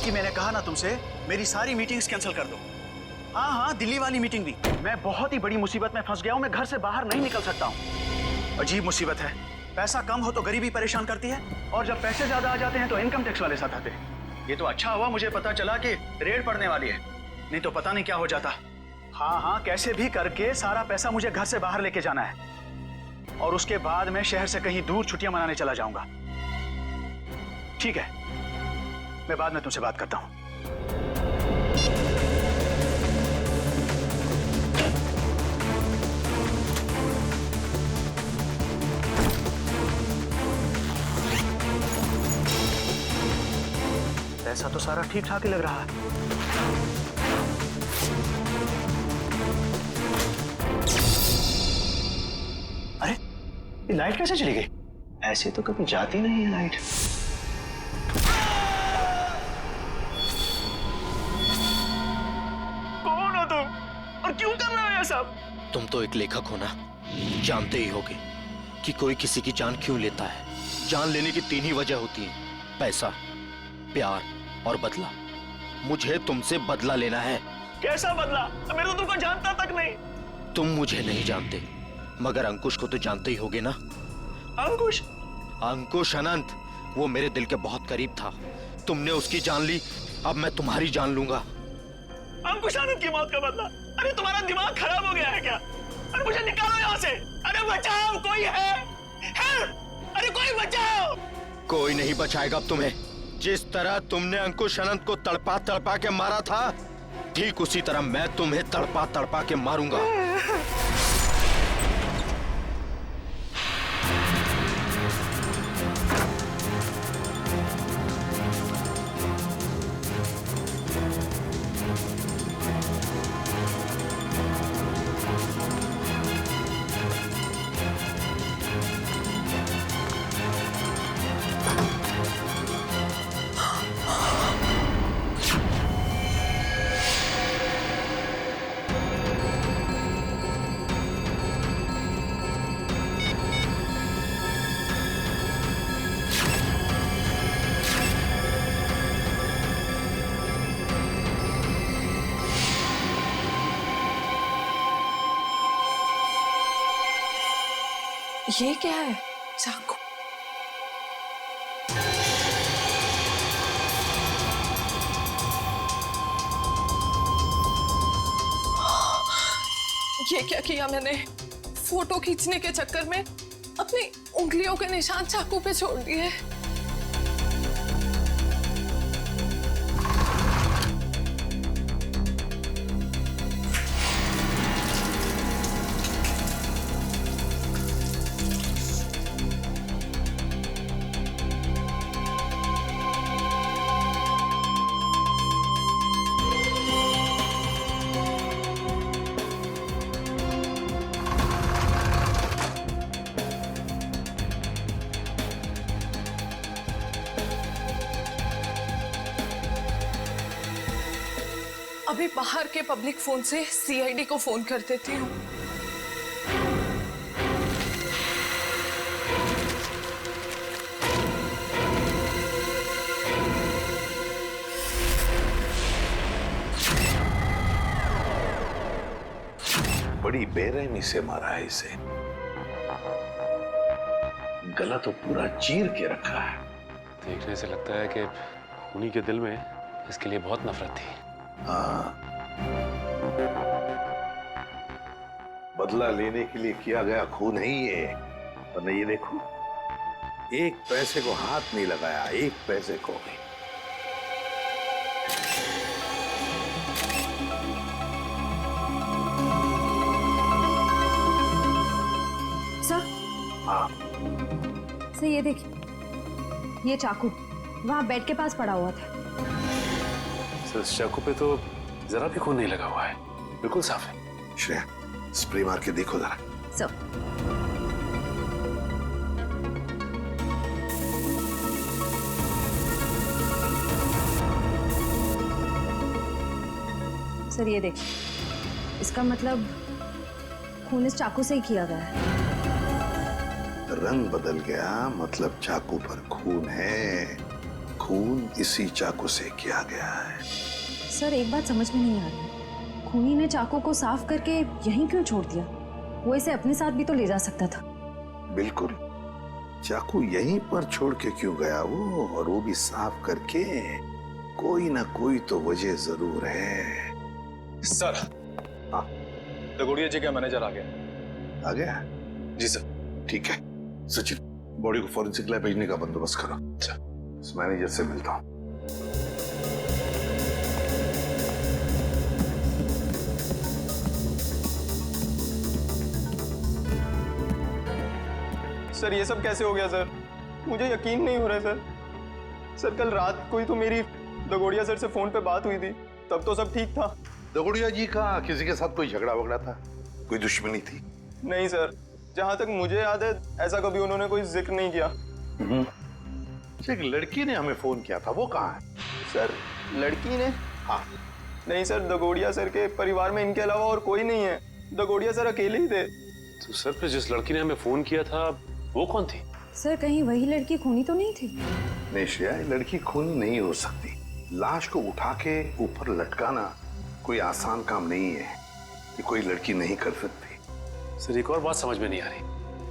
कि मैंने कहा ना तुमसे, मेरी सारी मीटिंग्स कैंसिल कर दो। हाँ हाँ, दिल्ली वाली मीटिंग भी। मैं बहुत ही बड़ी मुसीबत में फंस गया हूँ, मैं घर से बाहर नहीं निकल सकता हूँ। अजीब मुसीबत है, पैसा कम हो तो गरीबी परेशान करती है, और जब पैसे ज्यादा आ जाते हैं तो इनकम टैक्स वाले साथ आते हैं। ये तो अच्छा हुआ मुझे पता चला कि रेड पड़ने वाली है, नहीं तो पता नहीं क्या हो जाता। हाँ हाँ, कैसे भी करके सारा पैसा मुझे घर से बाहर लेके जाना है, और उसके बाद मैं शहर से कहीं दूर छुट्टियां मनाने चला जाऊंगा। ठीक है, मैं बाद में तुमसे बात करता हूं। ऐसा तो सारा ठीक ठाक ही लग रहा है। अरे, ये लाइट कैसे चली गई? ऐसे तो कभी जाती नहीं है लाइट। कौन हो तुम और क्यों कर रहे हो ये सब? तुम तो एक लेखक हो ना, जानते ही होगे कि कोई किसी की जान क्यों लेता है। जान लेने की 3 ही वजह होती है, पैसा, प्यार और बदला। मुझे तुमसे बदला लेना है। कैसा बदला? मैं तो तुमको जानता तक नहीं। तुम मुझे नहीं जानते, मगर अंकुश को तो जानते ही होगे ना। अंकुश? अंकुश अनंत, वो मेरे दिल के बहुत करीब था। तुमने उसकी जान ली, अब मैं तुम्हारी जान लूंगा। अंकुश आनंद की मौत का बदला? अरे तुम्हारा दिमाग खराब हो गया है क्या? अरे मुझे निकालो यहाँ से। अरे बचाओ, कोई है? अरे कोई बचाओ। कोई नहीं बचाएगा अब तुम्हें। जिस तरह तुमने अंकुश अनंत को तड़पा तड़पा के मारा था, ठीक उसी तरह मैं तुम्हें तड़पा तड़पा के मारूंगा। ये क्या है? चाकू। ये क्या किया मैंने? फोटो खींचने के चक्कर में अपनी उंगलियों के निशान चाकू पे छोड़ दिए। अभी बाहर के पब्लिक फोन से सीआईडी को फोन कर देती हूँ। बड़ी बेरहमी से मारा है इसे। गला तो पूरा चीर के रखा है। देखने से लगता है कि उन्हीं के दिल में इसके लिए बहुत नफरत थी। हाँ, बदला लेने के लिए किया गया खून है ये। और ये देखो, एक पैसे को हाथ नहीं लगाया, एक पैसे को भी। सर, हाँ, सर ये देखिए, ये चाकू वहां बेड के पास पड़ा हुआ था। सर, इस चाकू पे तो जरा भी खून नहीं लगा हुआ है, बिल्कुल साफ है। श्रेया, स्प्रे मार के देखो जरा। सर, सर ये देखिए, इसका मतलब खून इस चाकू से ही किया गया है। रंग बदल गया, मतलब चाकू पर खून है। खून इसी चाकू से किया गया है। सर एक बात समझ में नहीं आ रही, खूनी ने चाकू को साफ करके यहीं क्यों छोड़ दिया? वो इसे अपने साथ भी तो ले जा सकता था। बिल्कुल, चाकू यहीं पर छोड़ के क्यों गया वो, और वो भी साफ करके? कोई ना कोई तो वजह जरूर है। सर, हाँ दगोड़िया जी का मैनेजर आ गया। आ गया? जी सर। ठीक है सचिन, बॉडी को फॉरेंसिक लैब भेजने का बंदोबस्त करो। अच्छा। इस मैनेजर से मिलता हूँ। सर ये सब कैसे हो गया सर? मुझे यकीन नहीं हो रहा है सर। सर कल रात को ही तो मेरी दगोड़िया सर से फोन पे बात हुई थी, तब तो सब ठीक था। दगोड़िया जी का किसी के साथ कोई झगड़ा वगड़ा था? कोई दुश्मनी थी? नहीं सर, जहां तक मुझे याद है ऐसा कभी उन्होंने कोई जिक्र नहीं किया। एक लड़की ने हमें फोन किया था, वो कहाँ है? सर लड़की ने? हाँ। नहीं सर, दगोड़िया सर के परिवार में इनके अलावा और कोई नहीं है। दगोड़िया सर अकेले ही थे। तो सर फिर जिस लड़की ने हमें फोन किया था वो कौन थी? सर कहीं वही लड़की खूनी तो नहीं थी? नहीं श्रेया, लड़की खूनी नहीं हो सकती। लाश को उठा के ऊपर लटकाना कोई आसान काम नहीं है, कि कोई लड़की नहीं कर सकती। सर एक और बात समझ में नहीं आ रही,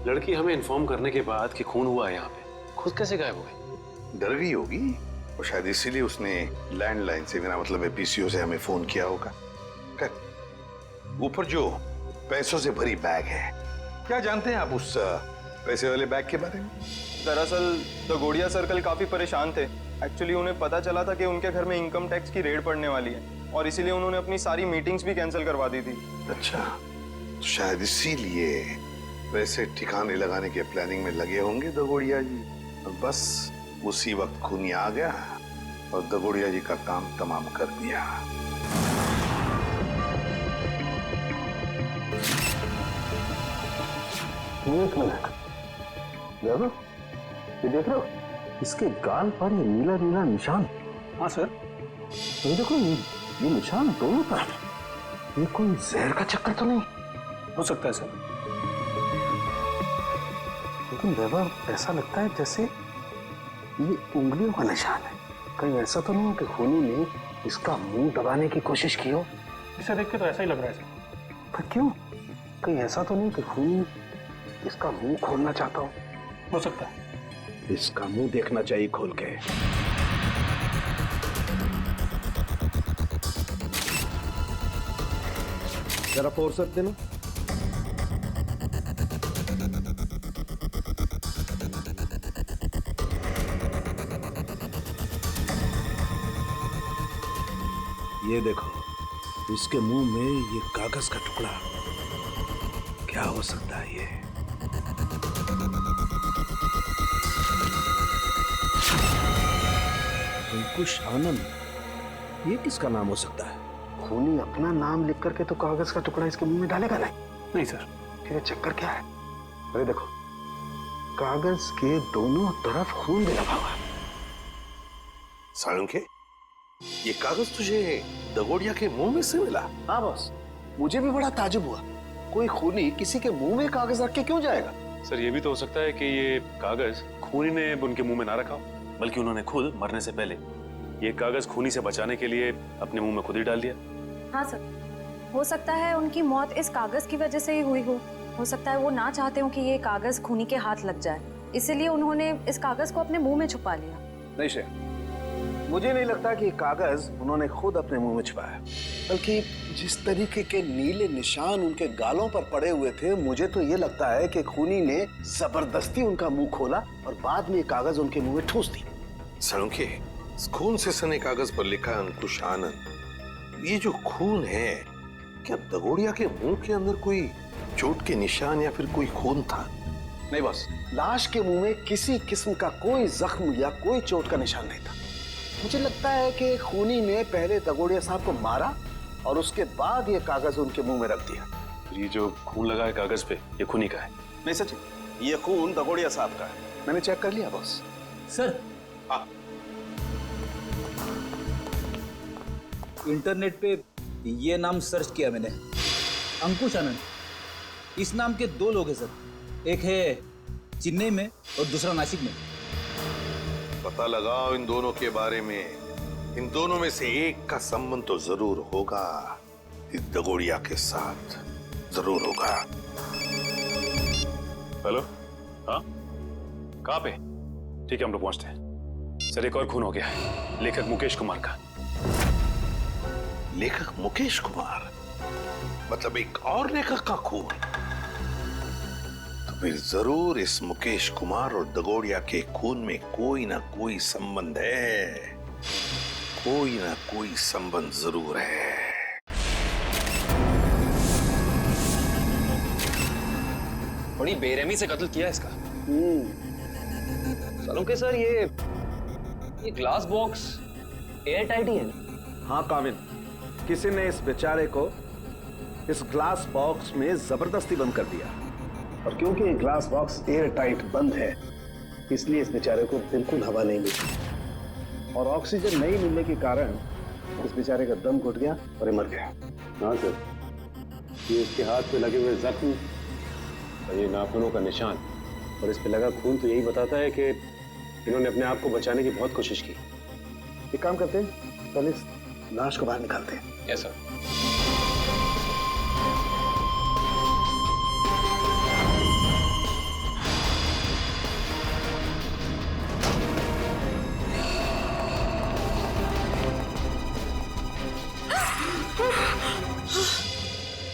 लड़की हमें इन्फॉर्म करने के बाद कि खून हुआ है यहाँ पे, खुद कैसे गायब हो गई? डर गई होगी और शायद इसीलिए उसने लैंडलाइन से, मेरा मतलब है पीसीओ से, हमें फोन किया होगा। ऊपर जो पैसों से भरी बैग है, क्या जानते हैं आप उस पैसे वाले बैग के बारे में? दरअसल दगोड़िया सर कल काफी परेशान थे। एक्चुअली उन्हें पता चला था कि उनके घर में इनकम टैक्स की रेड पड़ने वाली है, और इसीलिए उन्होंने अपनी सारी मीटिंग्स भी कैंसिल करवा दी थी। अच्छा, तो शायद इसीलिए पैसे ठिकाने लगाने के प्लानिंग में लगे होंगे दगोड़िया जी। और बस उसी वक्त खूनी आ गया और दगोड़िया जी का काम तमाम कर दिया। एक मिनट, ये देख रहे हो इसके गाल पर ये नीला नीला निशान? हाँ सर। ये देखो, ये निशान दोनों तरफ। ये कोई जहर का चक्कर तो नहीं? हो सकता है सर, लेकिन वैभव ऐसा लगता है जैसे ये उंगलियों का निशान है। कहीं ऐसा तो नहीं है कि खूनी ने इसका मुंह दबाने की कोशिश की हो? इसे देख के तो ऐसा ही लग रहा है सर। पर क्यों? कहीं ऐसा तो नहीं कि खूनी इसका मुंह खोलना चाहता हो सकता है। इसका मुंह देखना चाहिए खोल के। जरा फोर्स देना। ये देखो, इसके मुंह में ये कागज का टुकड़ा, क्या हो सकता है ये? अंकुश आनंद, ये किसका नाम हो सकता है? खूनी अपना नाम लिख करके तो कागज का टुकड़ा इसके मुंह में डालेगा नहीं। नहीं सर। फिर चक्कर क्या है? अरे देखो, कागज के दोनों तरफ खून भी लगा हुआ है। साळुंखे, ये कागज तुझे दगोड़िया के मुंह में से मिला? हाँ बॉस, मुझे भी बड़ा ताजुब हुआ। कोई खूनी किसी के मुंह में कागज रख के क्यों जाएगा? सर ये भी तो हो सकता है कि ये कागज खूनी ने उनके मुंह में ना रखा हो, बल्कि उन्होंने खुद मरने से पहले ये कागज खूनी से बचाने के लिए अपने मुंह में खुद ही डाल दिया। हाँ सर, हो सकता है उनकी मौत इस कागज की वजह से ही हुई हो सकता है वो ना चाहते हो कि ये कागज खूनी के हाथ लग जाए, इसीलिए उन्होंने इस कागज को अपने मुंह में छुपा लिया। नहीं श्रेया, मुझे नहीं लगता कि कागज उन्होंने खुद अपने मुंह में छुपाया, बल्कि जिस तरीके के नीले निशान उनके गालों पर पड़े हुए थे, मुझे तो ये लगता है कि खूनी ने जबरदस्ती उनका मुंह खोला और बाद में ये कागज उनके मुंह में ठूस दी। साळुंखे, खून से सने कागज पर लिखा है अंकुश आनंद। ये जो खून है, क्या दगोड़िया के मुंह के अंदर कोई चोट के निशान या फिर कोई खून था? नहीं बॉस, लाश के मुंह में किसी किस्म का कोई जख्म या कोई चोट का निशान नहीं था। मुझे लगता है कि खूनी ने पहले दगोड़िया साहब को मारा और उसके बाद ये कागज उनके मुंह में रख दिया। ये जो खून लगा है कागज पे, ये खूनी का है? नहीं सचिन, ये खून दगोड़िया साहब का है। मैंने चेक कर लिया बॉस। सर, हाँ। इंटरनेट पे ये नाम सर्च किया मैंने, अंकुश आनंद। इस नाम के 2 लोग हैं सर, एक है चेन्नई में और दूसरा नासिक में। पता लगाओ इन दोनों के बारे में। इन दोनों में से एक का संबंध तो जरूर होगा, इस दगोड़िया के साथ जरूर होगा। हेलो, हाँ, कहाँ पे? ठीक है, हम लोग पहुंचते हैं। सर, एक और खून हो गया है, लेखक मुकेश कुमार का। लेखक मुकेश कुमार? मतलब एक और लेखक का खून? तो फिर जरूर इस मुकेश कुमार और दगोड़िया के खून में कोई ना कोई संबंध है, कोई ना कोई संबंध जरूर है। बड़ी बेरहमी से कत्ल किया इसका। सलोंके सर, ये ग्लास बॉक्स एयर टाइट ही है ना? हाँ काविन, किसी ने इस बेचारे को इस ग्लास बॉक्स में जबरदस्ती बंद कर दिया, और क्योंकि ये ग्लास बॉक्स एयर टाइट बंद है, इसलिए इस बेचारे को बिल्कुल हवा नहीं मिली, और ऑक्सीजन नहीं मिलने के कारण इस बेचारे का दम घुट गया और ये मर गया। हाँ सर, ये इसके हाथ पे लगे हुए जख्म और ये नाखूनों का निशान और इस पे लगा खून तो यही बताता है कि इन्होंने अपने आप को बचाने की बहुत कोशिश की। एक काम करते हैं, पहले इस लाश को बाहर निकालते हैं। Yes sir.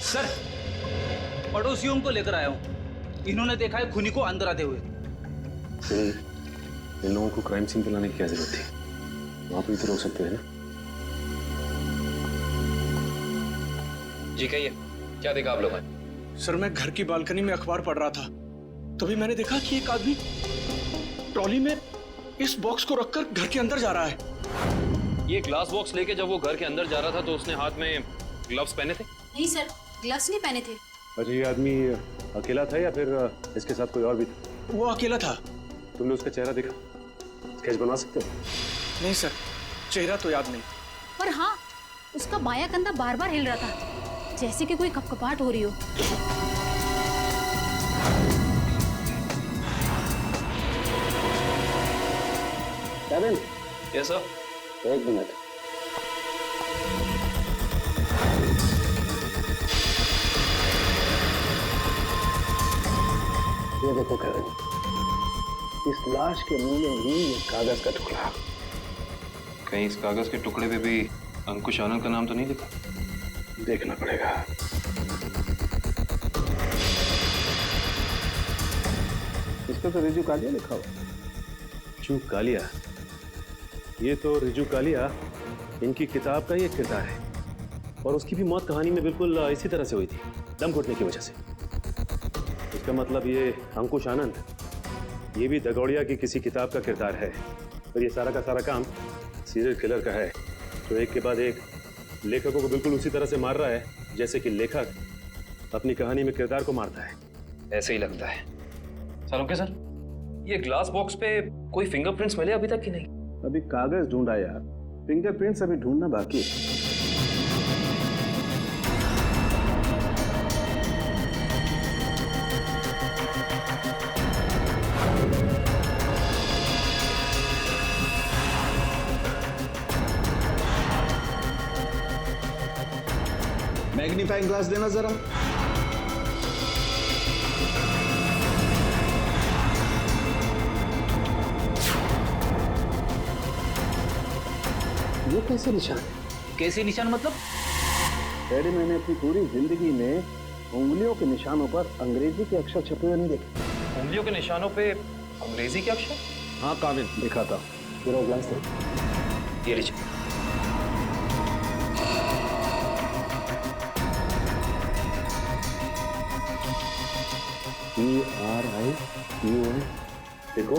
सर, पड़ोसियों को लेकर आया हूँ। इन्होंने देखा है खूनी को अंदर आते हुए। इन लोगों को क्राइम सीन पे लाने की क्या जरूरत थी? वहां पे तो रोक सकते हैं ना? जी कहिए, क्या देखा आप लोगों ने? सर, मैं घर की बालकनी में अखबार पढ़ रहा था, तभी मैंने देखा कि एक आदमी ट्रॉली में इस बॉक्स को रखकर घर के अंदर जा रहा है। ये ग्लास बॉक्स लेके जब वो घर के अंदर जा रहा था तो उसने हाथ में ग्लव्स पहने थे? नहीं सर, ग्लव्स नहीं पहने थे। अच्छा, ये आदमी अकेला था या फिर इसके साथ कोई और भी था? वो अकेला था। तुमने उसका चेहरा देखा? स्केच बना सकते हो? नहीं सर, चेहरा तो याद नहीं। पर हाँ, उसका बायां कंधा बार बार हिल रहा था, जैसे कि कोई कपकपाहट हो रही हो। कैविन, यस सर। एक मिनट। ये देखो कैविन, इस लाश के मुंह में ही ये कागज का टुकड़ा। कहीं इस कागज के टुकड़े पे भी अंकुश आनंद का नाम तो नहीं लिखा? देखना पड़ेगा। इस पर तो रिजू कालिया लिखा हुआ। रिजू कालिया? ये तो रिजू कालिया इनकी किताब का ही एक किरदार है, और उसकी भी मौत कहानी में बिल्कुल इसी तरह से हुई थी, दम घुटने की वजह से। इसका मतलब ये अंकुश आनंद, ये भी दगोड़िया की किसी किताब का किरदार है, और ये सारा का सारा काम सीरियल किलर का है, जो एक के बाद एक लेखकों को बिल्कुल उसी तरह से मार रहा है जैसे कि लेखक अपनी कहानी में किरदार को मारता है। ऐसे ही लगता है। सलोंके सर, ये ग्लास बॉक्स पे कोई फिंगरप्रिंट्स मिले अभी तक कि नहीं? अभी कागज ढूंढा यार, फिंगरप्रिंट्स अभी ढूंढना बाकी है। मैग्नीफाइंग ग्लास देना जरा। ये कैसे निशान है? कैसे निशान मतलब? डैडी, मैंने अपनी पूरी जिंदगी में उंगलियों के निशानों पर अंग्रेजी के अक्षर छपे हुए नहीं देखे। उंगलियों के निशानों पे अंग्रेजी के अक्षर? हाँ काविन, दिखाता। पूरा ग्लास दे। ये लीजिए। PRIUN, देखो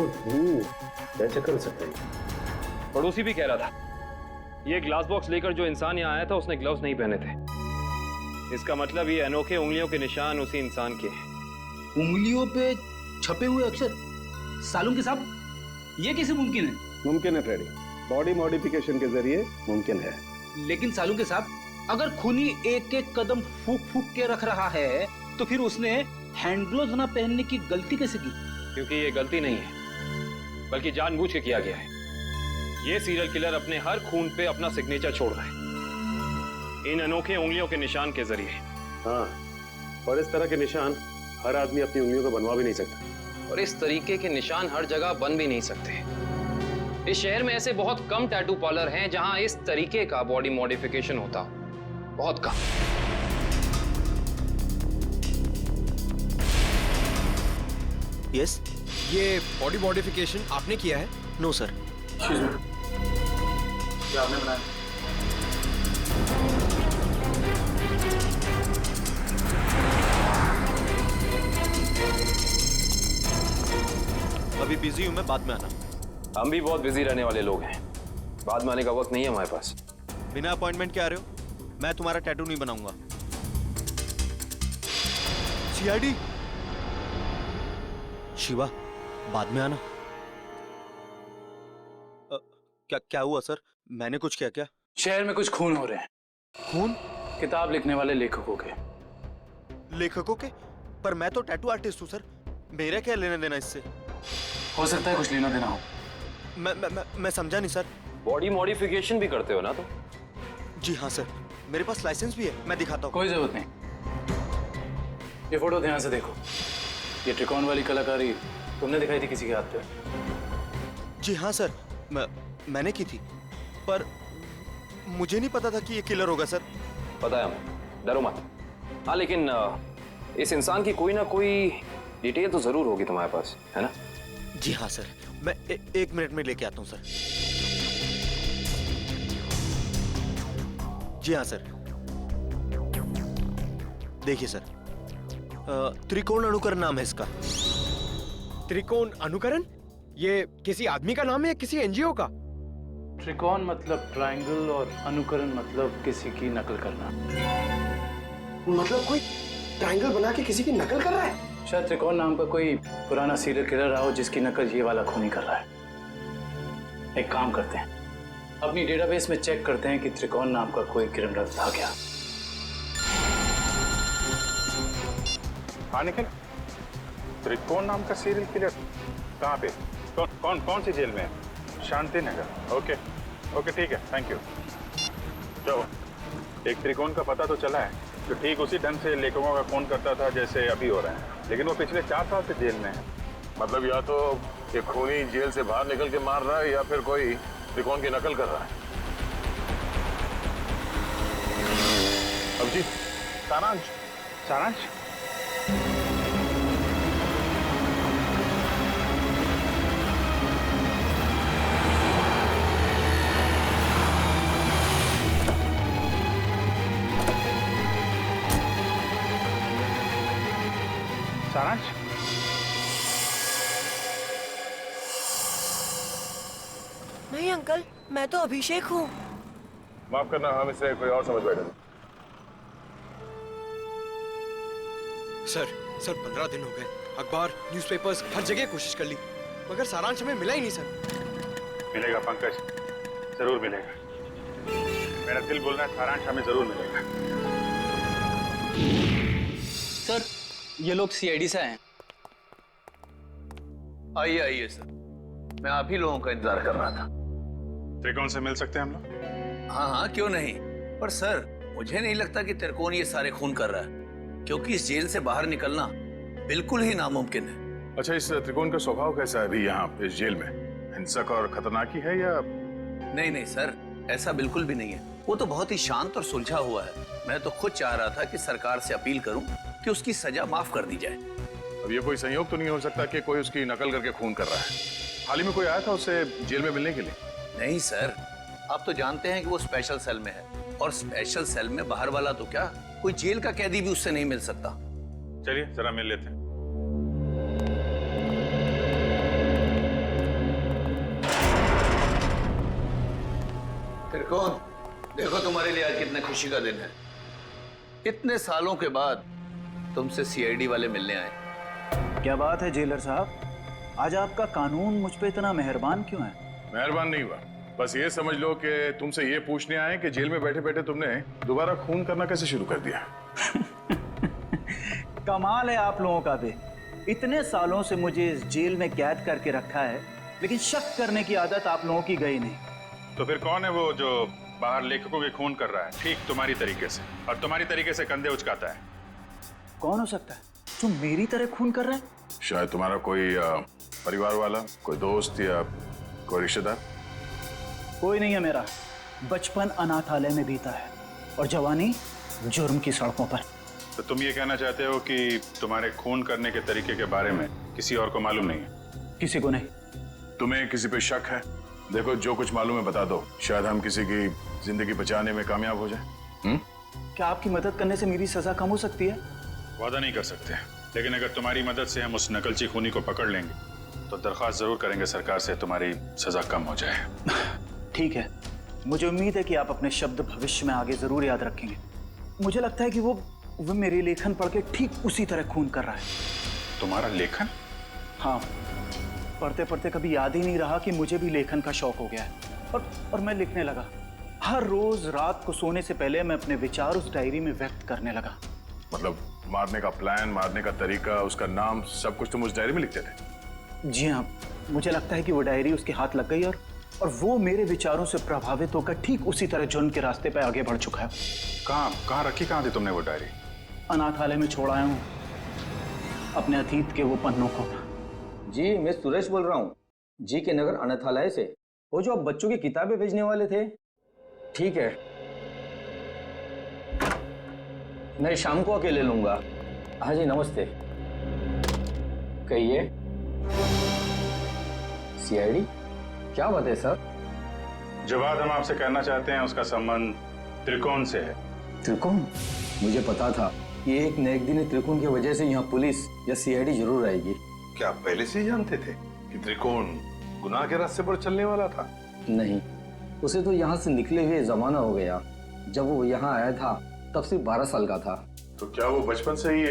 क्या चक्कर सकते हैं। पड़ोसी भी कह रहा था, ये ग्लास बॉक्स लेकर जो इंसान यहाँ आया था उसने ग्लव्स नहीं पहने थे। इसका मतलब ये अनोखे उंगलियों के निशान उसी इंसान के हैं। उंगलियों पे छपे हुए अक्षर? सालून के साहब, ये कैसे मुमकिन है? मुमकिन है फ्रेडी, बॉडी मॉडिफिकेशन के जरिए मुमकिन है। लेकिन सालून के साहब, अगर खूनी एक एक कदम फूक फूक के रख रहा है तो फिर उसने हैंड ग्लोव्स ना पहनने की गलती कैसे की? क्योंकि ये गलती नहीं है, बल्कि जानबूझ के किया गया है। ये सीरियल किलर अपने हर खून पे अपना सिग्नेचर छोड़ रहा है, इन अनोखे उंगलियों के निशान के जरिए। हाँ, और इस तरह के निशान हर आदमी अपनी उंगलियों को बनवा भी नहीं सकता। और इस तरीके के निशान हर जगह बन भी नहीं सकते। इस शहर में ऐसे बहुत कम टैटू पार्लर हैं जहां इस तरीके का बॉडी मॉडिफिकेशन होता हो, बहुत कम। यस, ये बॉडी मॉडिफिकेशन आपने किया है? No sir. क्या आपने बनाया? अभी बिजी हूं मैं, बाद में आना। हम भी बहुत बिजी रहने वाले लोग हैं, बाद में आने का वक्त नहीं है हमारे पास। बिना अपॉइंटमेंट के आ रहे हो? मैं तुम्हारा टैटू नहीं बनाऊंगा। सीआईडी शिवा, बाद में आना। क्या हुआ सर? मैंने कुछ किया क्या? शहर में कुछ खून हो रहे हैं। खून? किताब लिखने वाले लेखकों के। लेखकों के? पर मैं तो टैटू आर्टिस्ट हूँ सर, मेरा क्या लेना देना इससे? हो सकता है कुछ लेना देना हो। मैं समझा नहीं सर। बॉडी मॉडिफिकेशन भी करते हो ना तुम? जी हाँ सर, मेरे पास लाइसेंस भी है, मैं दिखाता हूँ। कोई जरूरत नहीं। ये फोटो ध्यान से देखो। ये त्रिकोण वाली कलाकारी तुमने दिखाई थी किसी के हाथ पे? जी हाँ सर, मैंने की थी, पर मुझे नहीं पता था कि ये किलर होगा सर। पता है हमें, डरो मत। हाँ, लेकिन इस इंसान की कोई ना कोई डिटेल तो जरूर होगी तुम्हारे पास, है ना? जी हाँ सर, मैं 1 मिनट में लेके आता हूँ सर। जी हाँ सर, देखिए सर, त्रिकोण अनुकरण नाम है इसका। त्रिकोण अनुकरण? ये किसी आदमी का नाम है या किसी एनजीओ का? त्रिकोण मतलब ट्रायंगल और अनुकरण मतलब किसी की नकल करना। मतलब कोई ट्रायंगल बना के किसी की नकल कर रहा है? शायद त्रिकोण नाम का कोई पुराना सीरियल किलर रहा हो जिसकी नकल ये वाला खूनी कर रहा है। एक काम करते हैं, अपनी डेटाबेस में चेक करते हैं कि त्रिकोण नाम का कोई क्रिमिनल था क्या। हाँ निखिल, त्रिकोण नाम का सीरियल किलर कहाँ पे? कौन सी जेल में है? शांति नगर। ओके ठीक है, थैंक यू। चलो, एक त्रिकोण का पता तो चला है जो ठीक उसी ढंग से लेखकों का खून करता था जैसे अभी हो रहा है, लेकिन वो पिछले 4 साल से जेल में है। मतलब या तो ये खूनी जेल से बाहर निकल के मार रहा है या फिर कोई त्रिकोण की नकल कर रहा है। अब जी, सारांश नहीं अंकल, मैं तो अभिषेक हूँ। माफ करना, हम इसे कोई और समझ बैठे थे। सर 15 दिन हो गए, अखबार, न्यूज़पेपर्स, हर जगह कोशिश कर ली, मगर सारांश हमें मिला ही नहीं सर। मिलेगा पंकज, जरूर मिलेगा। मेरा दिल बोल रहा है सारांश हमें जरूर मिलेगा। सर, ये लोग सीआईडी से आए। आइए सर, मैं आप ही लोगों का इंतजार कर रहा था। त्रिकोण से मिल सकते हैं हम लोग? हाँ, क्यों नहीं। पर सर, मुझे नहीं लगता कि त्रिकोण ये सारे खून कर रहा है, क्योंकि इस जेल से बाहर निकलना बिल्कुल ही नामुमकिन है। अच्छा, इस त्रिकोण का स्वभाव कैसा है अभी यहाँ इस जेल में? हिंसक और खतरनाक ही है या? नहीं सर, ऐसा बिल्कुल भी नहीं है। वो तो बहुत ही शांत और सुलझा हुआ है। मैं तो खुद चाह रहा था कि सरकार से अपील करूं कि उसकी सजा माफ कर दी जाए। अब ये कोई संयोग तो नहीं हो सकता कि कोई उसकी नकल करके खून कर रहा है? हाल ही में कोई आया था उससे जेल में मिलने के लिए? नहीं सर, आप तो जानते हैं कि वो स्पेशल सेल में है, और स्पेशल सेल में बाहर वाला तो क्या, कोई जेल का कैदी भी उससे नहीं मिल सकता। चलिए जरा मिल लेते हैं। त्रिकोण, देखो तुम्हारे लिए आज कितने खुशी का दिन है। इतने सालों के बाद तुमसे सीआईडी वाले मिलने आए। क्या बात है जेलर साहब, आज आपका कानून मुझ पे इतना मेहरबान क्यों है? मेहरबान नहीं हुआ, बस ये समझ लो कि तुमसे ये पूछने आए कि जेल में बैठे बैठे तुमने दोबारा खून करना कैसे शुरू कर दिया? कमाल है आप लोगों का भी। इतने सालों से मुझे इस जेल में कैद करके रखा है, लेकिन शक करने की आदत आप लोगों की गई नहीं। तो फिर कौन है वो जो बाहर लेखकों के खून कर रहा है ठीक तुम्हारी तरीके से, और तुम्हारी तरीके से कंधे उचकाता है? कौन हो सकता है जो मेरी तरह खून कर रहा है? शायद तुम्हारा कोई परिवार वाला, कोई दोस्त या कोई रिश्तेदार। कोई नहीं है मेरा। बचपन अनाथालय में बीता है और जवानी जुर्म की सड़कों पर। तो तुम ये कहना चाहते हो कि तुम्हारे खून करने के तरीके के बारे में किसी और को मालूम नहीं है? किसी को नहीं। तुम्हें किसी पे शक है? देखो, जो कुछ मालूम है बता दो, शायद हम किसी की जिंदगी बचाने में कामयाब हो जाए। क्या आपकी मदद करने से मेरी सजा कम हो सकती है? वादा नहीं कर सकते, लेकिन अगर तुम्हारी मदद से हम उस नकलची खूनी को पकड़ लेंगे तो दरख्वास्त जरूर करेंगे सरकार से तुम्हारी सजा कम हो जाए। ठीक है, मुझे उम्मीद है कि आप अपने शब्द भविष्य में आगे जरूर याद रखेंगे। मुझे लगता है कि वो मेरे लेखन पढ़ के ठीक उसी तरह खून कर रहा है। तुम्हारा लेखन? हाँ, पढ़ते पढ़ते कभी याद ही नहीं रहा कि मुझे भी लेखन का शौक हो गया है और मैं लिखने लगा। हर रोज रात को सोने से पहले मैं अपने विचार उस डायरी में व्यक्त करने लगा। मतलब मारने का प्लान, मारने का तरीका, उसका नाम, सब कुछ तुम उस डायरी में लिखते थे? जी हाँ, मुझे लगता है कि वो डायरी उसके हाथ लग गई और वो मेरे विचारों से प्रभावित होकर ठीक उसी तरह जुर्म के रास्ते पर आगे बढ़ चुका है। कहाँ रखी कहाँ थी तुमने वो डायरी? अनाथालय में छोड़ आया हूँ अपने अतीत के वो पन्नों को। जी, मैं सुरेश बोल रहा हूँ, जी के नगर अनाथालय से। वो जो आप बच्चों की किताबें भेजने वाले थे। ठीक है, मैं शाम को आके ले लूंगा। हाँ जी, नमस्ते। कहिए। सीआईडी? क्या बात है सर? जो बात हम आपसे कहना चाहते हैं उसका संबंध त्रिकोण से है। त्रिकोण? मुझे पता था कि एक न एक दिन त्रिकोण की वजह से यहाँ पुलिस या सीआईडी जरूर आएगी। क्या आप पहले से ही जानते थे कि त्रिकोण गुनाह के रास्ते पर चलने वाला था? नहीं, उसे तो यहाँ से निकले हुए जमाना हो गया। जब वो यहाँ आया था तब सिर्फ 12 साल का था। तो क्या वो बचपन से ही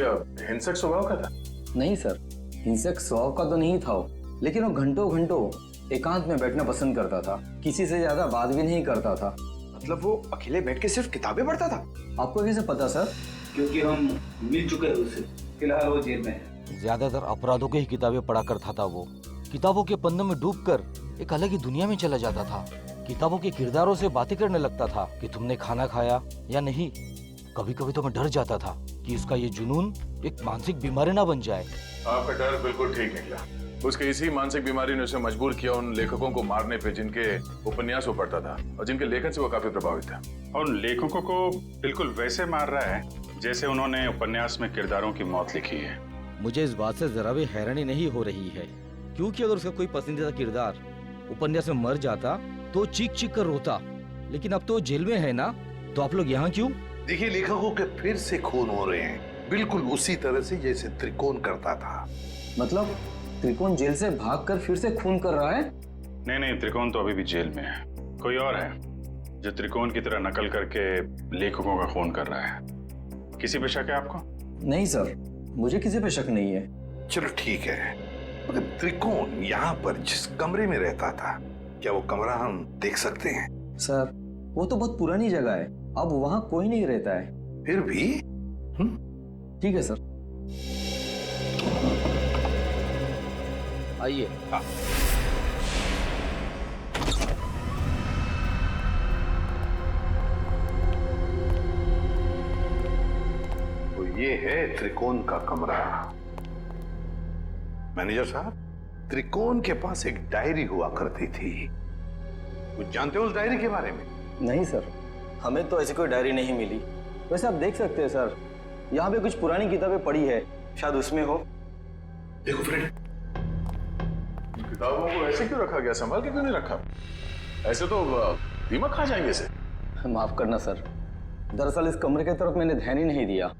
हिंसक स्वभाव का था? नहीं सर, हिंसक स्वभाव का तो नहीं था, लेकिन वो घंटों घंटों एकांत में बैठना पसंद करता था। किसी से ज्यादा बात भी नहीं करता था। मतलब वो अकेले बैठ के सिर्फ किताबें पढ़ता था? आपको कैसे पता सर? क्योंकि हम मिल चुके हैं उससे। फिलहाल वो जेल में है। ज्यादातर अपराधों की ही किताबें पढ़ा करता था वो। किताबों के पन्नों में डूबकर एक अलग ही दुनिया में चला जाता था। किताबों के किरदारों से बातें करने लगता था कि तुमने खाना खाया या नहीं। कभी कभी तो मैं डर जाता था कि इसका ये जुनून एक मानसिक बीमारी ना बन जाए। आपका डर बिल्कुल ठीक निकला। उसके इसी मानसिक बीमारी ने उसे मजबूर किया उन लेखकों को मारने पे जिनके उपन्यास वो पढ़ता था और जिनके लेखन से वो काफी प्रभावित था। और उन लेखकों को बिल्कुल वैसे मार रहा है जैसे उन्होंने उपन्यास में किरदारों की मौत लिखी है। मुझे इस बात से जरा भी हैरानी नहीं हो रही है, क्योंकि अगर उसका कोई पसंदीदा किरदार उपन्यास में मर जाता तो चीख चीख कर रोता। लेकिन अब तो जेल में है ना, तो आप लोग यहाँ क्यों? देखिए, लेखकों के फिर से खून हो रहे हैं, बिल्कुल उसी तरह से जैसे त्रिकोण करता था। मतलब त्रिकोण जेल से भागकर फिर से खून कर रहा है? नहीं, त्रिकोण तो अभी भी जेल में है। कोई और है जो त्रिकोण की तरह नकल करके लेखकों का खून कर रहा है। किसी पे शक है आपको? नहीं सर, मुझे किसी पे शक नहीं है। चलो ठीक है, मगर त्रिकोण यहाँ पर जिस कमरे में रहता था, क्या वो कमरा हम देख सकते हैं? सर, वो तो बहुत पुरानी जगह है, अब वहाँ कोई नहीं रहता है। फिर भी ठीक है सर, आइए। तो ये है त्रिकोण का कमरा। मैनेजर साहब, त्रिकोण के पास एक डायरी हुआ करती थी, कुछ जानते हो उस डायरी के बारे में? नहीं सर, हमें तो ऐसी कोई डायरी नहीं मिली। वैसे आप देख सकते हैं सर, यहाँ पे कुछ पुरानी किताबें पड़ी है, शायद उसमें हो। देखो फ्रेंड, किताबों को ऐसे क्यों रखा गया? संभाल के क्यों नहीं रखा? ऐसे तो दीमक खा जाएंगे इसे। माफ करना सर, दरअसल इस कमरे की तरफ मैंने ध्यान ही नहीं दिया।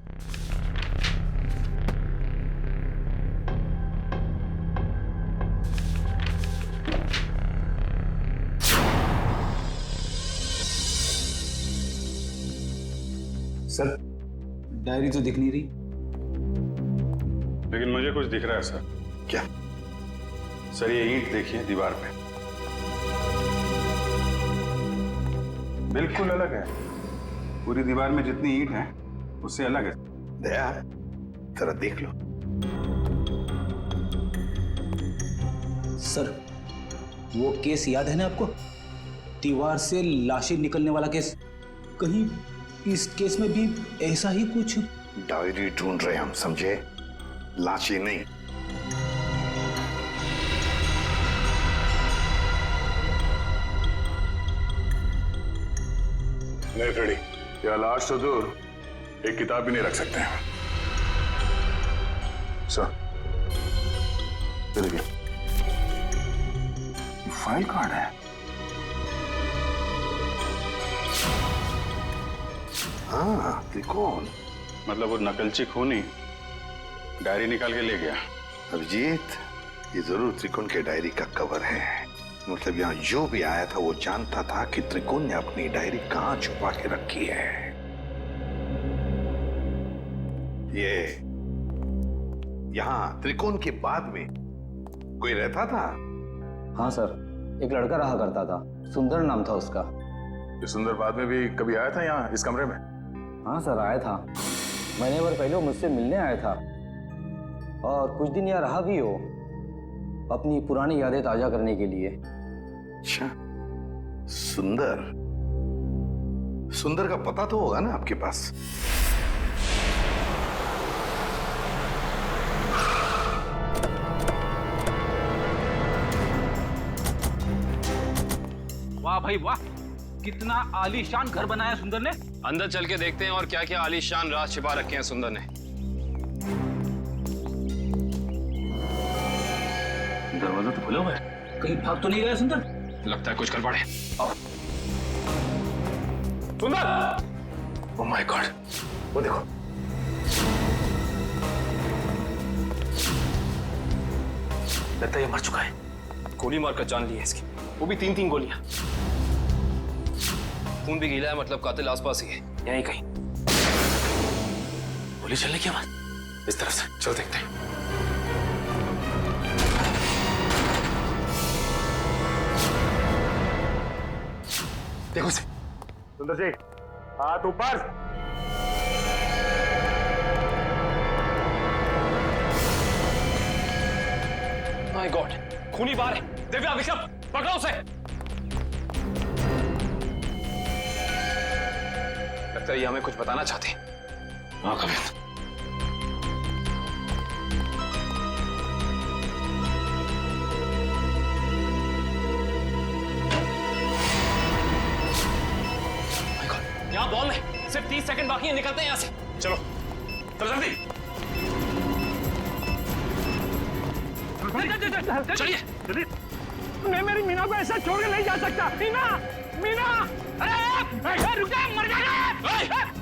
सर, डायरी तो दिख नहीं रही। लेकिन मुझे कुछ दिख रहा है सर। क्या? सर, ये ईंट देखिए दीवार पे, बिल्कुल अलग है। पूरी दीवार में जितनी ईंट है उससे अलग है। दया, जरा देख लो। सर, वो केस याद है ना आपको? दीवार से लाशें निकलने वाला केस, कहीं इस केस में भी ऐसा ही कुछ? डायरी ढूंढ रहे हम, समझे? लाशें नहीं। नहीं फ्रेडी, या लाश तो दूर, एक किताब भी नहीं रख सकते हैं। सर, देखिए, फाइल कार्ड है। हाँ, त्रिकोण। मतलब वो नकलची खूनी डायरी निकाल के ले गया। अभिजीत, ये जरूर त्रिकोण के डायरी का कवर है। मतलब यहाँ जो भी आया था वो जानता था कि त्रिकोण ने अपनी डायरी कहाँ छुपा के रखी है। ये यहाँ त्रिकोण के बाद में कोई रहता था? हाँ सर, एक लड़का रहा करता था, सुंदर नाम था उसका। ये सुंदर बाद में भी कभी आया था यहाँ इस कमरे में? हाँ सर, आया था। महीने भर पहले वो मुझसे मिलने आया था और कुछ दिन यहाँ रहा भी हो, अपनी पुरानी यादें ताजा करने के लिए। अच्छा, सुंदर। सुंदर का पता तो होगा ना आपके पास? वाह भाई वाह, कितना आलीशान घर बनाया सुंदर ने। अंदर चल के देखते हैं और क्या क्या आलीशान राज छिपा रखे हैं सुंदर ने। दरवाजा तो खुला हुआ है, कहीं भाग तो नहीं गया सुंदर? लगता है कुछ गड़बड़ है। सुंदर! ओह माय गॉड, वो देखो। लगता है ये मर चुका है। गोली मारकर जान ली है इसकी, वो भी 3-3 गोलियां। खून भी गीला है, मतलब कातिल आसपास ही है, यहीं कहीं। गोली चलने की आवाज इस तरफ से, चलो देखते हैं। देखो से। सुंदर जी, हाथ ऊपर। माय गॉड, खूनी बाहर है। दिव्या, विक्रम, पकड़ो उसे। लगता है ये हमें कुछ बताना चाहते हैं। हाँ कविंद। यहाँ बॉल है, सिर्फ 30 सेकंड बाकी है, निकलते हैं यहाँ से। चलो चलो जल्दी। चलिए जल्दी। मैं मेरी मीना को ऐसा छोड़ के नहीं जा सकता। मीना, मीना, अरे रुक जा, मर जाएगा।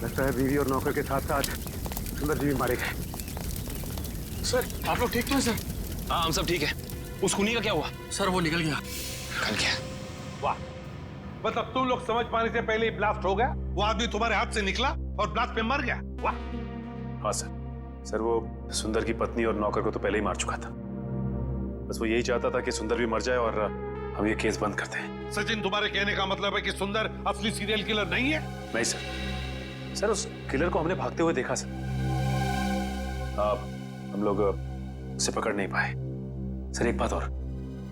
लगता है बीवी और नौकर के साथ साथ सुंदर जी भी मारे गए। सर, आप लोग ठीक तो हैं सर? हाँ, हम सब ठीक है। उस खूनी का क्या हुआ? सर, वो निकल गया। निकल गया? वाह, मतलब तुम लोग समझ पाने से पहले ही ब्लास्ट हो गया। वो आदमी तुम्हारे हाथ से निकला और ब्लास्ट में मर गया। वाह। हाँ सर, वो सुंदर की पत्नी और नौकर को तो पहले ही मार चुका था। बस वो यही चाहता था कि सुंदर भी मर जाए और हम ये केस बंद करते हैं। सचिन, तुम्हारे कहने का मतलब है कि सुंदर असली सीरियल किलर नहीं है? नहीं सर, उस किलर को हमने भागते हुए देखा सर। हम लोग उसे पकड़ नहीं पाए। सर एक बात और,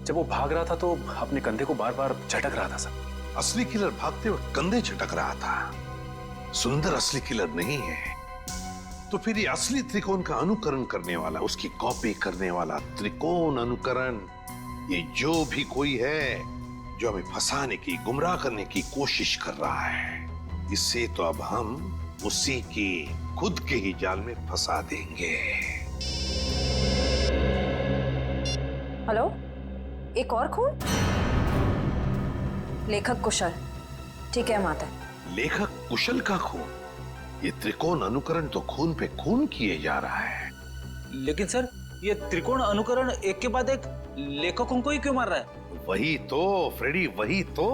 जब वो भाग रहा था तो अपने कंधे को बार बार झटक रहा था सर। असली किलर भागते हुए कंधे झटक रहा था। सुंदर असली किलर नहीं है। तो फिर ये असली त्रिकोण का अनुकरण करने वाला, उसकी कॉपी करने वाला त्रिकोण अनुकरण, ये जो भी कोई है जो हमें फंसाने की, गुमराह करने की कोशिश कर रहा है, इससे तो अब हम उसी की खुद के ही जाल में फंसा देंगे। हेलो, एक और खून? लेखक कुशल। ठीक है माता। लेखक कुशल का खून? ये त्रिकोण अनुकरण तो खून पे खून किए जा रहा है। लेकिन सर, ये त्रिकोण अनुकरण एक के बाद एक लेखकों को ही क्यों मार रहा है? वही तो फ्रेडी, वही तो।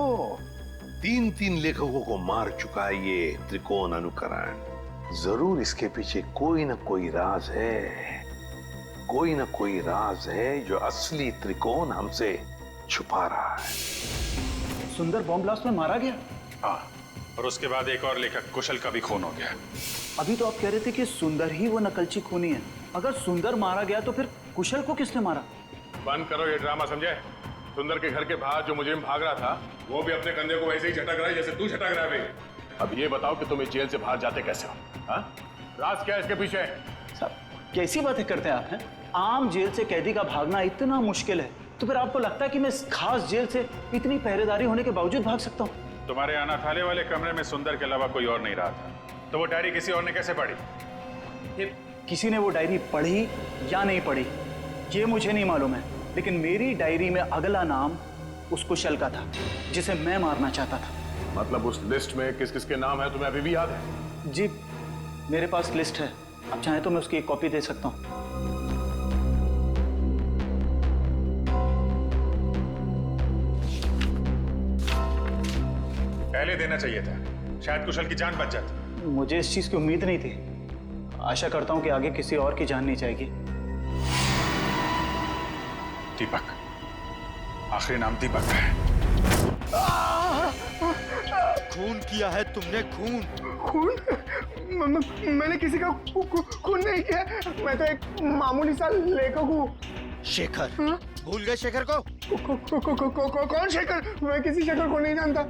3-3 लेखकों को मार चुका है ये त्रिकोण अनुकरण। जरूर इसके पीछे कोई ना कोई राज है। कोई ना कोई राज है जो असली त्रिकोण हमसे छुपा रहा है। सुंदर बॉम्ब ब्लास्ट में मारा गया? हाँ, और उसके बाद एक और लेखक कुशल का भी खून हो गया। अभी तो आप कह रहे थे कि सुंदर ही वो नकलची खूनी है। अगर सुंदर मारा गया तो फिर कुशल को किसने मारा? बंद करो ये ड्रामा, समझे? सुंदर के घर के बाहर जो मुजरिम भाग रहा था वो भी अपने कंधे को वैसे ही झटक रहा है जैसे तू झटक रहा है भाई। अब ये बताओ कि तुम इस जेल से बाहर जाते कैसे हो? हाँ? राज क्या है इसके पीछे? साहब कैसी बातें करते हैं आप हैं? आम जेल से कैदी का भागना इतना मुश्किल है, तो फिर आपको लगता है कि मैं इस खास जेल से इतनी पहरेदारी होने के बावजूद भाग सकता हूँ? तुम्हारे अनाथालय वाले कमरे में सुंदर के अलावा कोई और नहीं रहा था, तो वो डायरी किसी और ने कैसे पढ़ी? किसी ने वो डायरी पढ़ी या नहीं पढ़ी ये मुझे नहीं मालूम है, लेकिन मेरी डायरी में अगला नाम उस कुशल का था जिसे मैं मारना चाहता था। मतलब उस लिस्ट में किस किस के नाम है तुम्हें अभी भी याद है? जी मेरे पास लिस्ट है, आप चाहें तो मैं उसकी एक कॉपी दे सकता हूँ। पहले देना चाहिए था, शायद कुशल की जान बच जाती। मुझे इस चीज की उम्मीद नहीं थी। आशा करता हूं कि आगे किसी और की जान नहीं जाएगी। दीपक, आखिरी नाम दीपक है। खून किया है तुमने, खून। खून? मैंने किसी का खून नहीं किया, मैं तो एक मामूली सा लेखक हूँ। शेखर? भूल गए शेखर को? कौन शेखर? मैं किसी शेखर को नहीं जानता।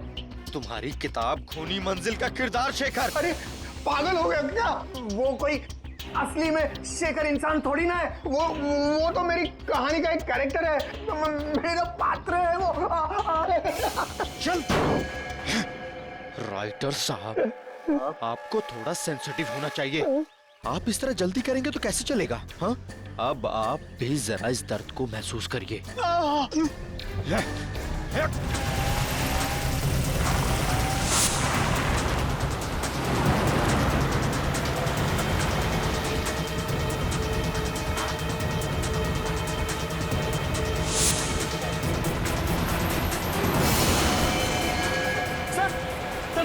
तुम्हारी किताब खूनी मंजिल का किरदार शेखर। अरे पागल हो गया क्या? वो कोई असली में शेखर इंसान थोड़ी ना है, वो तो मेरी कहानी का एक कैरेक्टर है, मेरा पात्र है वो। चल राइटर साहब, आपको थोड़ा सेंसिटिव होना चाहिए। आप इस तरह जल्दी करेंगे तो कैसे चलेगा? हाँ, अब आप भी जरा इस दर्द को महसूस करिए।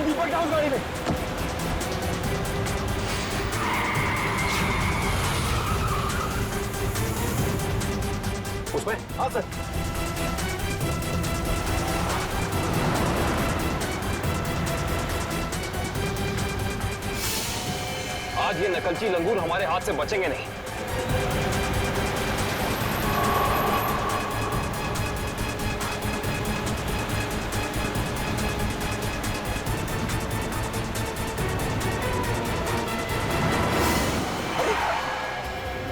दीपक डाउन गाड़ी में। उसमें? हाँ सर। आज ये नकलची लंगूर हमारे हाथ से बचेंगे नहीं।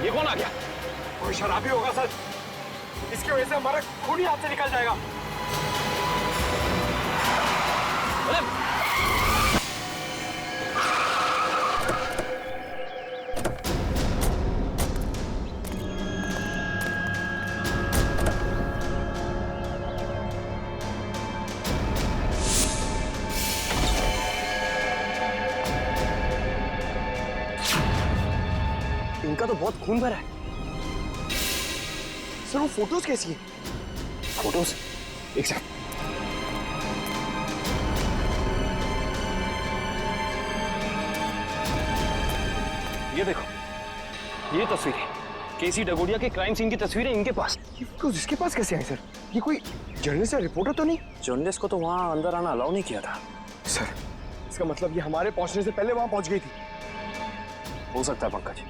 ये कौन आ गया? कोई शराबी होगा सर, इसकी वजह से हमारा खून ही हाथ से निकल जाएगा। इनका तो बहुत खून भरा है। सर वो फोटोज कैसी है? फोटोज? एक सेकंड। ये देखो, ये तस्वीरें केसी डगोडिया के क्राइम सीन की तस्वीरें इनके पास। ये फोटोज इसके पास कैसे आई सर? ये कोई जर्नलिस्ट या रिपोर्टर तो नहीं? जर्नलिस्ट को तो वहां अंदर आना अलाउ नहीं किया था। सर इसका मतलब ये हमारे पहुंचने से पहले वहां पहुंच गई थी। हो सकता है पंकज,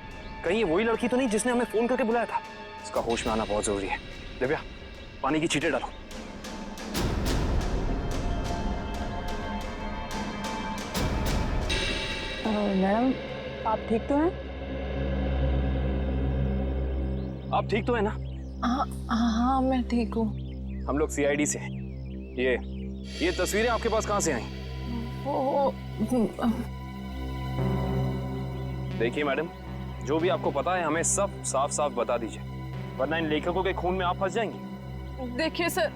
कहीं ये वही लड़की तो नहीं जिसने हमें फोन करके बुलाया था? इसका होश में आना बहुत जरूरी है। दिव्या, पानी की छींटे डालो। मैडम आप ठीक तो हैं? आप ठीक तो है ना? हाँ मैं ठीक हूँ। हम लोग सीआईडी से हैं। ये तस्वीरें आपके पास कहाँ से आई? देखिए मैडम, जो भी आपको पता है हमें सब साफ साफ बता दीजिए, वरना इन लेखकों के खून में आप फंस जाएंगी। देखिए सर,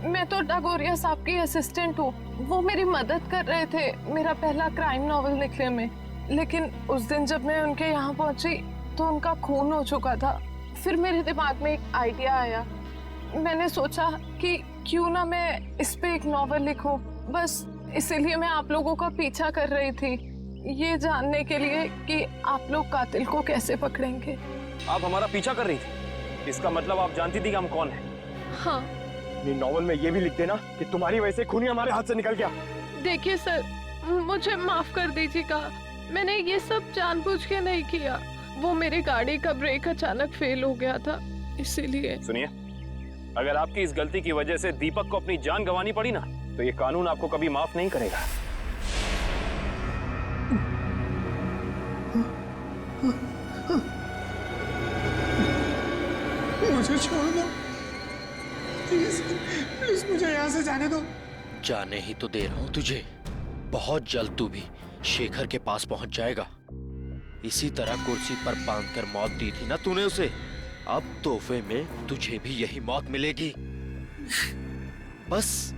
मैं तो डगोरिया साहब की असिस्टेंट हूँ। वो मेरी मदद कर रहे थे मेरा पहला क्राइम नॉवेल लिखने में, लेकिन उस दिन जब मैं उनके यहाँ पहुंची तो उनका खून हो चुका था। फिर मेरे दिमाग में एक आइडिया आया, मैंने सोचा कि क्यों ना मैं इस पे एक नॉवेल लिखूं। बस इसीलिए मैं आप लोगों का पीछा कर रही थी, ये जानने के लिए कि आप लोग कातिल को कैसे पकड़ेंगे। आप हमारा पीछा कर रही थी, इसका मतलब आप जानती थी कि हम कौन हैं। हाँ। अपनी नॉवल में ये भी लिख देना कि तुम्हारी वजह से खूनी हमारे हाथ से निकल गया। देखिए सर, मुझे माफ कर दीजिएगा, मैंने ये सब जानबूझ के नहीं किया। वो मेरी गाड़ी का ब्रेक अचानक फेल हो गया था, इसीलिए। सुनिए, अगर आपकी इस गलती की वजह से दीपक को अपनी जान गंवानी पड़ी ना, तो ये कानून आपको कभी माफ नहीं करेगा। मुझे छोड़ दो प्लीज, प्लीज मुझे यहाँ से जाने दो। जाने ही तो दे रहा हूं तुझे। बहुत जल्द तू भी शेखर के पास पहुंच जाएगा। इसी तरह कुर्सी पर बांधकर मौत दी थी ना तूने उसे, अब तोहफे में तुझे भी यही मौत मिलेगी। बस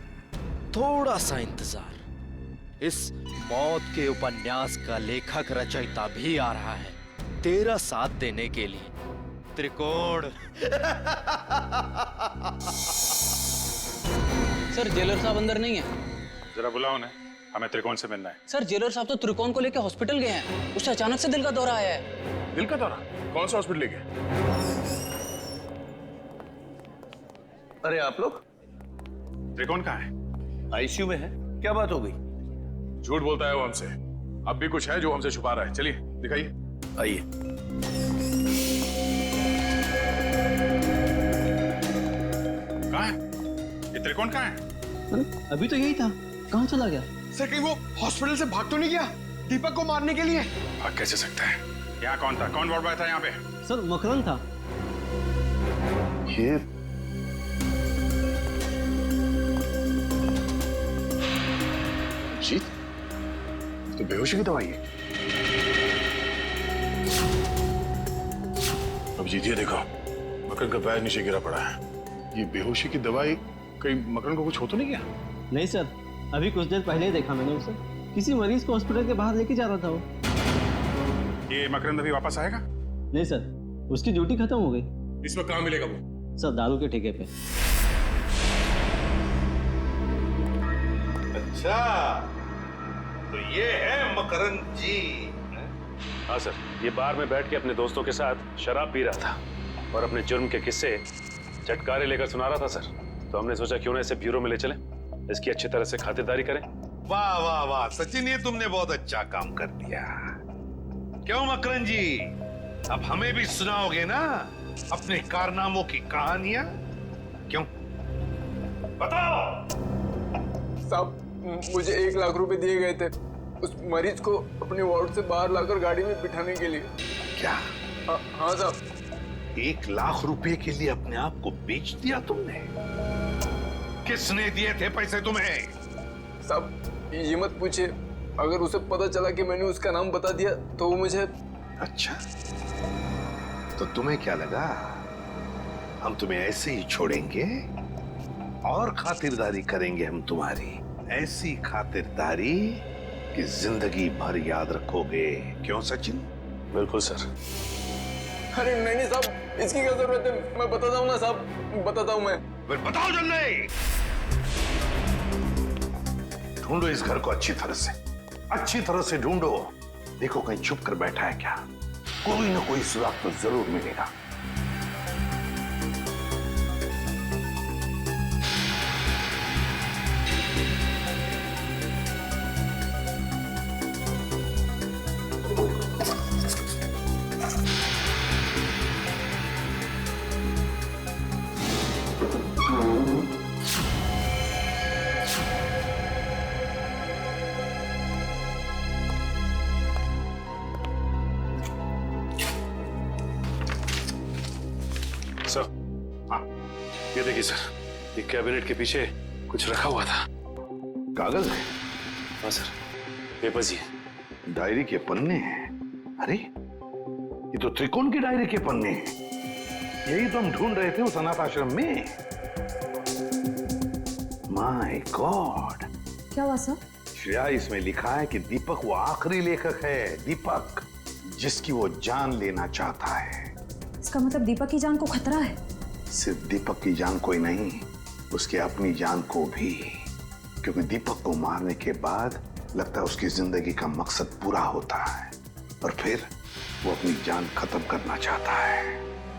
थोड़ा सा इंतजार। इस मौत के उपन्यास का लेखक रचयिता भी आ रहा है तेरा साथ देने के लिए। त्रिकोण। सर जेलर साहब अंदर नहीं है। जरा बुलाओ उन्हें, हमें त्रिकोण से मिलना है। सर जेलर साहब तो त्रिकोण को लेकर हॉस्पिटल गए हैं, उसे अचानक से दिल का दौरा आया है। दिल का दौरा? कौन सा हॉस्पिटल लेके? अरे आप लोग? त्रिकोण कहाँ है? आईसीयू में है। क्या बात हो गई? झूठ बोलता है वो हमसे। अब भी कुछ है जो हमसे छुपा रहा है। चलिए दिखाइए। आइए। कहाँ है ये त्रिकोण? कहाँ है? अभी तो यही था, कहाँ चला गया? सर कहीं वो हॉस्पिटल से भाग तो नहीं गया दीपक को मारने के लिए? भाग कैसे सकता है? यहाँ कौन था? कौन वार्ड बॉय था यहाँ पे? सर मकरंद था। ये जीत तो बेहोशी की दवाई है। अब जीतिए, देखो मकरन का पैर नीचे गिरा पड़ा है। ये बेहोशी की दवाई कहीं मकरन को कुछ हो तो नहीं गया? नहीं सर, अभी कुछ देर पहले ही देखा मैंने उसे, किसी मरीज को हॉस्पिटल के बाहर लेके जा रहा था वो। ये मकरन अभी वापस आएगा? नहीं सर, उसकी ड्यूटी खत्म हो गई। इसमें कहाँ मिलेगा वो? सर दारू के ठेके पे। अच्छा, तो ये है मकरन जी। हाँ सर, ये बार में बैठ के अपने दोस्तों के साथ शराब पी रहा था और अपने जुर्म के किस्से चटकारे लेकर सुना रहा था सर। तो हमने सोचा क्यों ना इसे ब्यूरो में ले चलें, इसकी अच्छी तरह से खातिरदारी करें। वाह वाह वाह सचिन, ये तुमने बहुत अच्छा काम कर दिया। क्यों मकरन जी, अब हमें भी सुनाओगे ना अपने कारनामों की कहानियां? क्यों, बताओ। साहब मुझे 1 लाख रुपए दिए गए थे उस मरीज को अपने वार्ड से बाहर लाकर गाड़ी में बिठाने के लिए। क्या? हाँ साहब। 1 लाख रुपए के लिए अपने आप को बेच दिया तुमने? किसने दिए थे पैसे तुम्हें? साहब ये मत पूछिए, अगर उसे पता चला कि मैंने उसका नाम बता दिया तो वो मुझे। अच्छा, तो तुम्हें क्या लगा हम तुम्हें ऐसे ही छोड़ेंगे? और खातिरदारी करेंगे हम तुम्हारी, ऐसी खातिरदारी कि जिंदगी भर याद रखोगे। क्यों सचिन? बिल्कुल सर। अरे नहीं साहब, इसकी क्या जरूरत है, मैं बताता हूँ ना साहब, बताता हूँ मैं। फिर बताओ जल्दी। ढूंढो इस घर को अच्छी तरह से ढूंढो। देखो कहीं छुप कर बैठा है क्या? कोई ना कोई सुराग तो जरूर मिलेगा। सर, हाँ ये देखिए सर, ये कैबिनेट के पीछे कुछ रखा हुआ था। कागज है? हाँ सर, पेपर्स ही है। डायरी के पन्ने हैं। अरे ये तो त्रिकोण की डायरी के पन्ने हैं। यही तो हम ढूंढ रहे थे उस अनाथ आश्रम में। My God. क्या हुआ सर? श्रेया, इसमें लिखा है कि दीपक वो आखिरी लेखक है, दीपक जिसकी वो जान लेना चाहता है। इसका मतलब दीपक की जान को खतरा है? सिर्फ दीपक की जान को ही नहीं, उसकी अपनी जान को भी। क्योंकि दीपक को मारने के बाद लगता है उसकी जिंदगी का मकसद पूरा होता है और फिर वो अपनी जान खत्म करना चाहता है।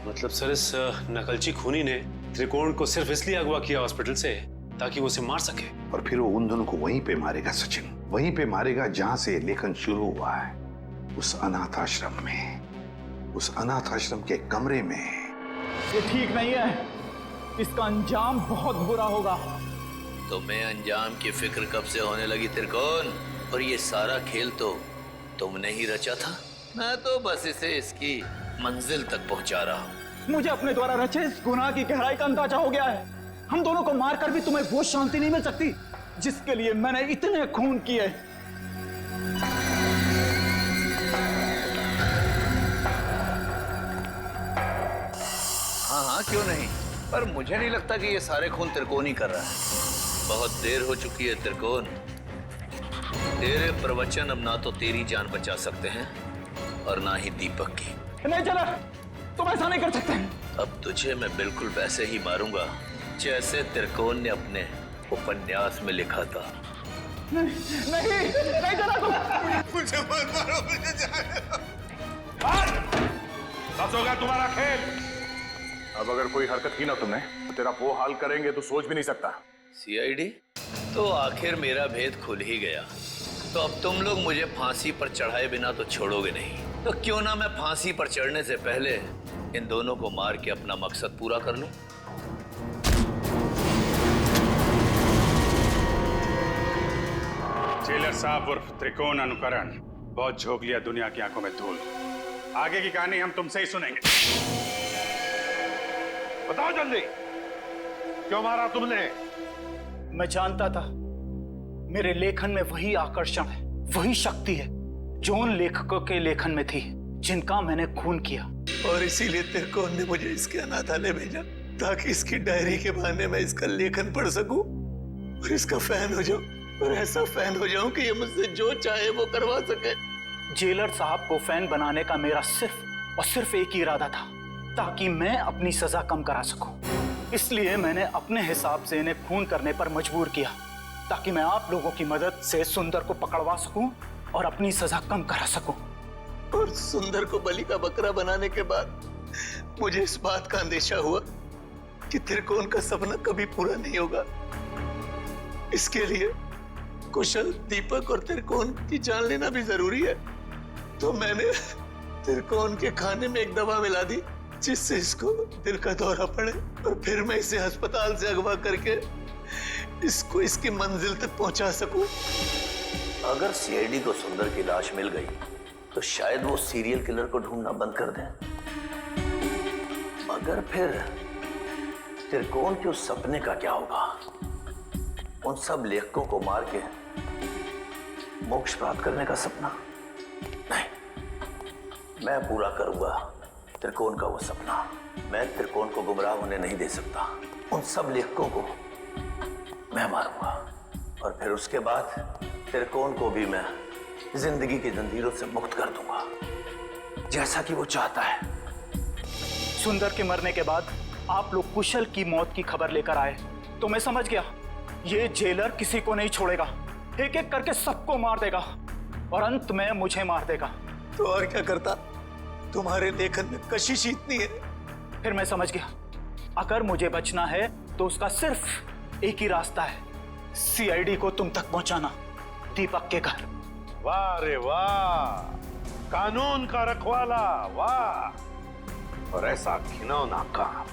मतलब सर इस नकलची खूनी ने त्रिकोण को सिर्फ इसलिए अगवा किया हॉस्पिटल से ताकि वो उसे मार सके, और फिर वो उन दोनों को वहीं पे मारेगा सचिन, वहीं पे मारेगा जहां से लेखन शुरू हुआ है, उस अनाथ आश्रम में, उस अनाथ आश्रम के कमरे में। ये ठीक नहीं है, इसका अंजाम बहुत बुरा होगा। तुम्हें अंजाम की फिक्र कब से होने लगी त्रिकोण? और ये सारा खेल तो तुमने ही रचा था। मैं तो बस इसे इसकी मंजिल तक पहुंचा रहा हूँ। मुझे अपने द्वारा रचे इस गुनाह की गहराई का अंदाजा हो गया है। हम दोनों को मारकर भी तुम्हें वो शांति नहीं मिल सकती जिसके लिए मैंने इतने खून किए। हाँ क्यों नहीं, पर मुझे नहीं लगता कि ये सारे खून त्रिकोण ही कर रहा है। बहुत देर हो चुकी है त्रिकोण। तेरे प्रवचन अब ना तो तेरी जान बचा सकते हैं और ना ही दीपक की। नहीं चला, तुम ऐसा नहीं कर सकते। अब तुझे मैं बिल्कुल वैसे ही मारूंगा जैसे त्रिकोण ने अपने उपन्यास में लिखा था। नहीं चला तुम। मुझे मत मारो, मुझे जाने दो। बस हो गया तुम्हारा खेल। अब अगर कोई हरकत की ना तुमने तो तेरा वो हाल करेंगे तो सोच भी नहीं सकता। सीआईडी, तो आखिर मेरा भेद खुल ही गया। तो अब तुम लोग मुझे फांसी पर चढ़ाए बिना तो छोड़ोगे नहीं। तो क्यों ना मैं फांसी पर चढ़ने से पहले इन दोनों को मार के अपना मकसद पूरा कर लूं। जेलर साहब उर्फ त्रिकोण अनुकरण, बहुत झोंक लिया दुनिया की आंखों में धूल। आगे की कहानी हम तुमसे ही सुनेंगे। बताओ जल्दी, क्यों मारा तुमने? मैं जानता था मेरे लेखन में वही आकर्षण है, वही शक्ति है जो उन लेखकों के लेखन में थी जिनका मैंने खून किया। और इसीलिए त्रिकोण ने मुझे इसके अनाथालय भेजा ताकि इसकी डायरी के बहाने मैं इसका लेखन पढ़ सकूं और इसका फैन हो जाऊं, और ऐसा फैन हो जाऊं कि ये मुझसे जो चाहे वो करवा सके। जेलर साहब को फैन बनाने का मेरा सिर्फ और सिर्फ एक ही इरादा था, ताकि मैं अपनी सजा कम करा सकूं। इसलिए मैंने अपने हिसाब से इन्हें खून करने पर मजबूर किया ताकि मैं आप लोगों की मदद से सुंदर को पकड़वा सकूं और अपनी सजा कम करा सकूं। और सुंदर को बलि का बकरा बनाने के बाद मुझे इस बात का अंदेशा हुआ कि त्रिकोण का सपना कभी पूरा नहीं होगा। इसके लिए कुशल, दीपक और त्रिकोण की जान लेना भी जरूरी है। तो मैंने त्रिकोण के खाने में एक दवा मिला दी जिससे इसको दिल का दौरा पड़े, और फिर मैं इसे अस्पताल से अगवा करके इसको इसकी मंजिल तक पहुंचा सकूं। अगर सीआईडी को सुंदर की लाश मिल गई तो शायद वो सीरियल किलर को ढूंढना बंद कर दें, मगर फिर त्रिकोण के उस सपने का क्या होगा? उन सब लेखकों को मार के मोक्ष प्राप्त करने का सपना? नहीं, मैं पूरा करूंगा त्रिकोण का वो सपना। मैं त्रिकोण को गुमराह होने नहीं दे सकता। उन सब लेखकों को मैं मारूंगा, और फिर उसके बाद त्रिकोण को भी मैं जिंदगी की जंजीरों से मुक्त कर दूंगा, जैसा कि वो चाहता है। सुंदर के मरने के बाद आप लोग कुशल की मौत की खबर लेकर आए तो मैं समझ गया ये जेलर किसी को नहीं छोड़ेगा, एक एक करके सबको मार देगा और अंत में मुझे मार देगा। तो और क्या करता? तुम्हारे लेखन में कशिश इतनी है। फिर मैं समझ गया अगर मुझे बचना है तो उसका सिर्फ एक ही रास्ता है, सीआईडी को तुम तक पहुंचाना, दीपक के घर। वाह रे वाह, कानून का रखवाला, वाह। और ऐसा घिनौना काम,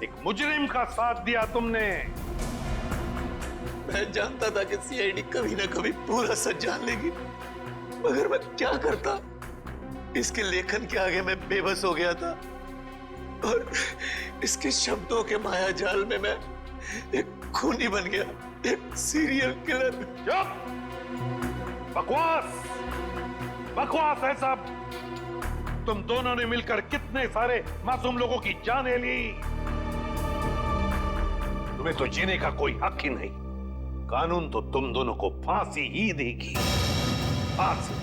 एक मुजरिम का साथ दिया तुमने। मैं जानता था कि सीआईडी कभी ना कभी पूरा सच जान लेगी, मगर मैं क्या करता? इसके लेखन के आगे मैं बेबस हो गया था, और इसके शब्दों के माया जाल में मैं एक खूनी बन गया, एक सीरियल किलर। चुप! बकवास, बकवास है सब। तुम दोनों ने मिलकर कितने सारे मासूम लोगों की जानें ली। तुम्हें तो जीने का कोई हक ही नहीं। कानून तो तुम दोनों को फांसी ही देगी, फांसी।